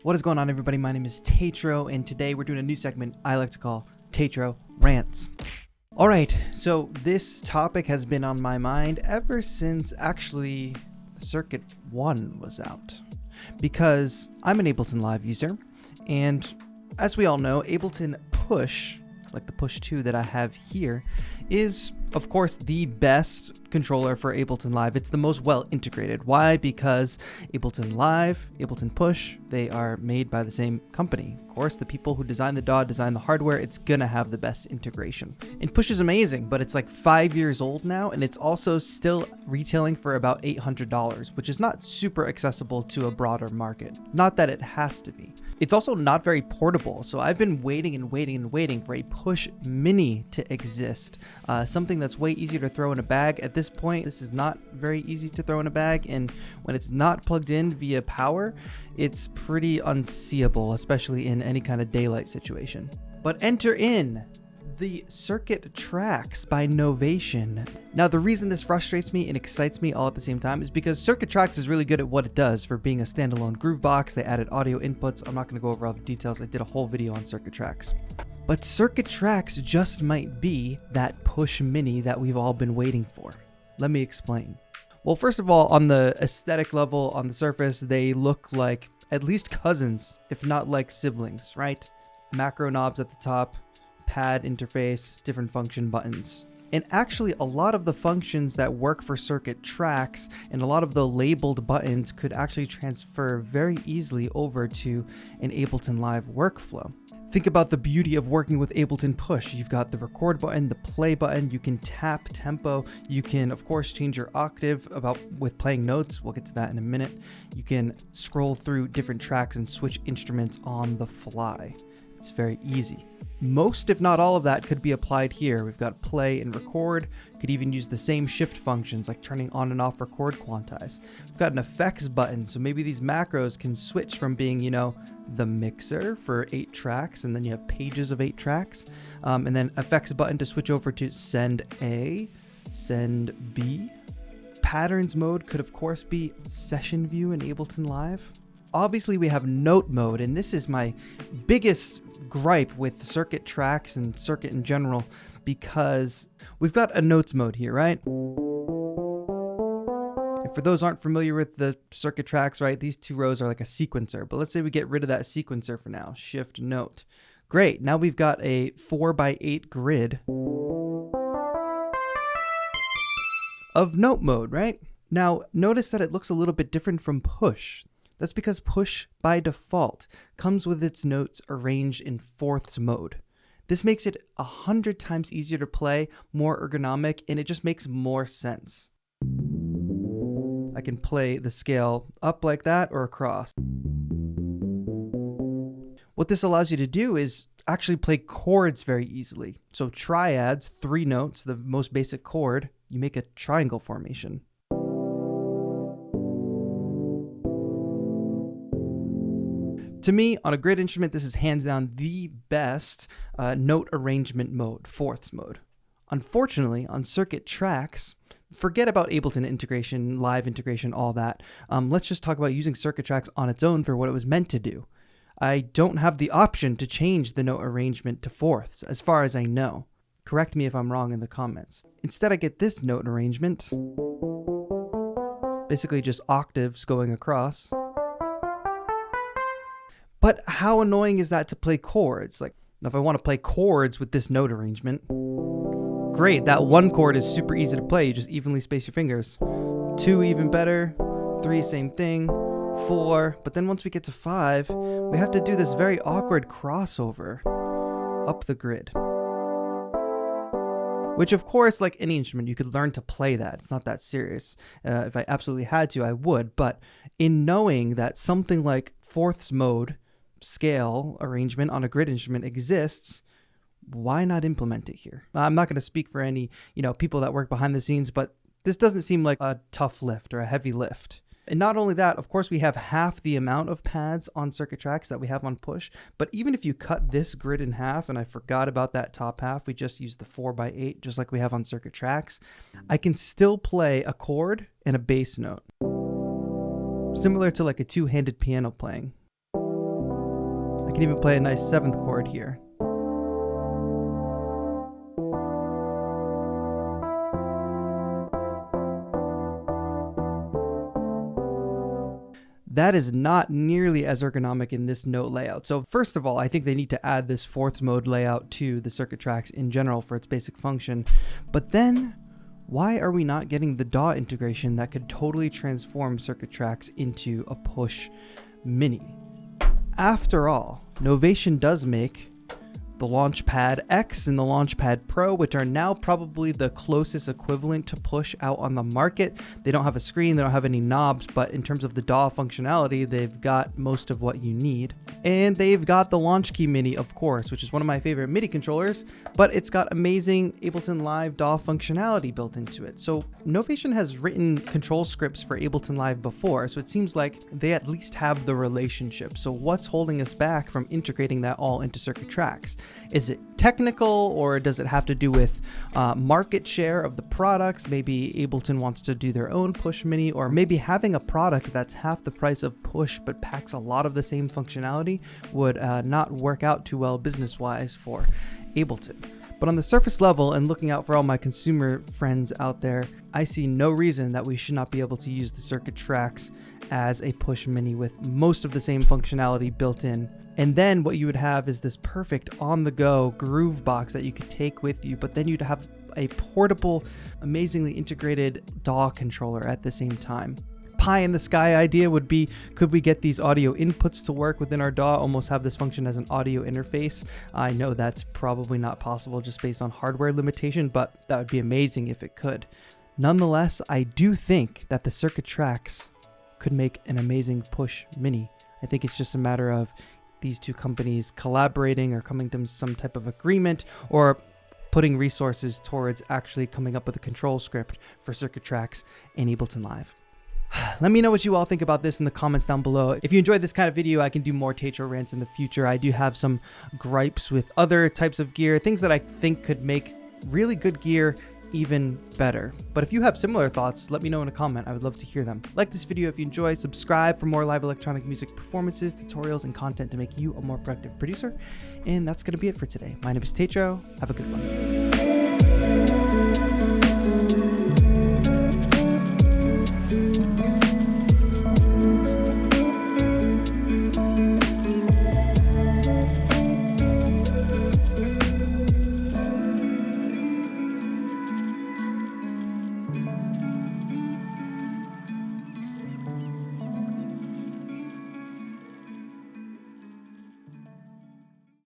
What is going on, everybody? My name is TAETRO, and today we're doing a new segment I like to call TAETRO Rants. Alright, so this topic has been on my mind ever since actually Circuit 1 was out, because I'm an Ableton Live user, and as we all know, Ableton Push, like the Push 2 that I have here, is of course the best controller for Ableton Live. It's the most well integrated. Why? Because Ableton Live, Ableton Push, they are made by the same company. Of course, the people who design the DAW design the hardware. It's gonna have the best integration. And Push is amazing, but it's like 5 years old now, and it's also still retailing for about $800, which is not super accessible to a broader market. Not that it has to be. It's also not very portable, so I've been waiting for a Push Mini to exist. Something that's way easier to throw in a bag. At this point, this is not very easy to throw in a bag, and when it's not plugged in via power, it's pretty unseeable, especially in any kind of daylight situation. But enter in the Circuit Tracks by Novation. Now, the reason this frustrates me and excites me all at the same time is because Circuit Tracks is really good at what it does for being a standalone groove box. They added audio inputs. I'm not going to go over all the details. I did a whole video on Circuit Tracks. But Circuit Tracks just might be that Push Mini that we've all been waiting for. Let me explain. Well, first of all, on the aesthetic level, on the surface, they look like at least cousins, if not like siblings, right? Macro knobs at the top, pad interface, different function buttons. And actually, a lot of the functions that work for Circuit Tracks and a lot of the labeled buttons could actually transfer very easily over to an Ableton Live workflow. Think about the beauty of working with Ableton Push. You've got the record button, the play button, you can tap tempo, you can of course change your octave with playing notes, we'll get to that in a minute. You can scroll through different tracks and switch instruments on the fly. It's very easy. Most, if not all of that, could be applied here. We've got play and record. Could even use the same shift functions like turning on and off record quantize. We've got an effects button, so maybe these macros can switch from being, you know, the mixer for 8 tracks, and then you have pages of 8 tracks, and then effects button to switch over to send A, send B. Patterns mode could of course be session view in Ableton Live. Obviously, we have note mode, and this is my biggest gripe with Circuit Tracks and Circuit in general, because we've got a notes mode here, right? And for those aren't familiar with the Circuit Tracks, right, these 2 rows are like a sequencer, but let's say we get rid of that sequencer for now. Shift note. Great, now we've got a 4x8 grid of note mode, right? Now, notice that it looks a little bit different from Push. That's because Push, by default, comes with its notes arranged in fourths mode. This makes it 100 times easier to play, more ergonomic, and it just makes more sense. I can play the scale up like that or across. What this allows you to do is actually play chords very easily. So triads, 3 notes, the most basic chord, you make a triangle formation. To me, on a grid instrument, this is hands down the best note arrangement mode, fourths mode. Unfortunately, on Circuit Tracks, forget about Ableton integration, live integration, all that. Let's just talk about using Circuit Tracks on its own for what it was meant to do. I don't have the option to change the note arrangement to fourths, as far as I know. Correct me if I'm wrong in the comments. Instead, I get this note arrangement, basically just octaves going across. But how annoying is that to play chords? Like, if I want to play chords with this note arrangement, great, that 1 chord is super easy to play. You just evenly space your fingers. 2 even better, 3 same thing, 4, but then once we get to 5, we have to do this very awkward crossover up the grid. Which of course, like any instrument, you could learn to play that. It's not that serious. If I absolutely had to, I would. But in knowing that something like fourths mode scale arrangement on a grid instrument exists, why not implement it here? I'm not going to speak for any, people that work behind the scenes, but this doesn't seem like a tough lift or a heavy lift. And not only that, of course, we have half the amount of pads on Circuit Tracks that we have on Push. But even if you cut this grid in half, and I forgot about that top half, we just use the 4x8, just like we have on Circuit Tracks, I can still play a chord and a bass note, similar to like a two-handed piano playing. can even play a nice 7th chord here. That is not nearly as ergonomic in this note layout. So first of all, I think they need to add this 4th mode layout to the circuit tracks in general for its basic function. But then, why are we not getting the DAW integration that could totally transform circuit tracks into a push mini? After all, Novation does make the Launchpad X and the Launchpad Pro, which are now probably the closest equivalent to push out on the market. They don't have a screen, they don't have any knobs, but in terms of the DAW functionality, they've got most of what you need. And they've got the Launch Key Mini, of course, which is one of my favorite MIDI controllers, but it's got amazing Ableton Live DAW functionality built into it. So Novation has written control scripts for Ableton Live before, so it seems like they at least have the relationship. So what's holding us back from integrating that all into circuit tracks? Is it technical, or does it have to do with market share of the products? Maybe Ableton wants to do their own push mini, or maybe having a product that's half the price of push but packs a lot of the same functionality would not work out too well business-wise for Ableton. But on the surface level, and looking out for all my consumer friends out there, I see no reason that we should not be able to use the circuit tracks as a push mini with most of the same functionality built in. And then what you would have is this perfect on-the-go groove box that you could take with you, but then you'd have a portable, amazingly integrated DAW controller at the same time. Pie in the sky idea would be, could we get these audio inputs to work within our DAW, almost have this function as an audio interface? I know that's probably not possible just based on hardware limitation, but that would be amazing if it could. Nonetheless, I do think that the circuit tracks could make an amazing push mini. I think it's just a matter of these two companies collaborating or coming to some type of agreement, or putting resources towards actually coming up with a control script for circuit tracks in Ableton Live. Let me know what you all think about this in the comments down below. If you enjoyed this kind of video, I can do more TAETRO rants in the future. I do have some gripes with other types of gear, things that I think could make really good gear even better. But if you have similar thoughts, let me know in a comment. I would love to hear them. Like this video if you enjoy, subscribe for more live electronic music performances, tutorials, and content to make you a more productive producer. And that's going to be it for today. My name is TAETRO. Have a good one.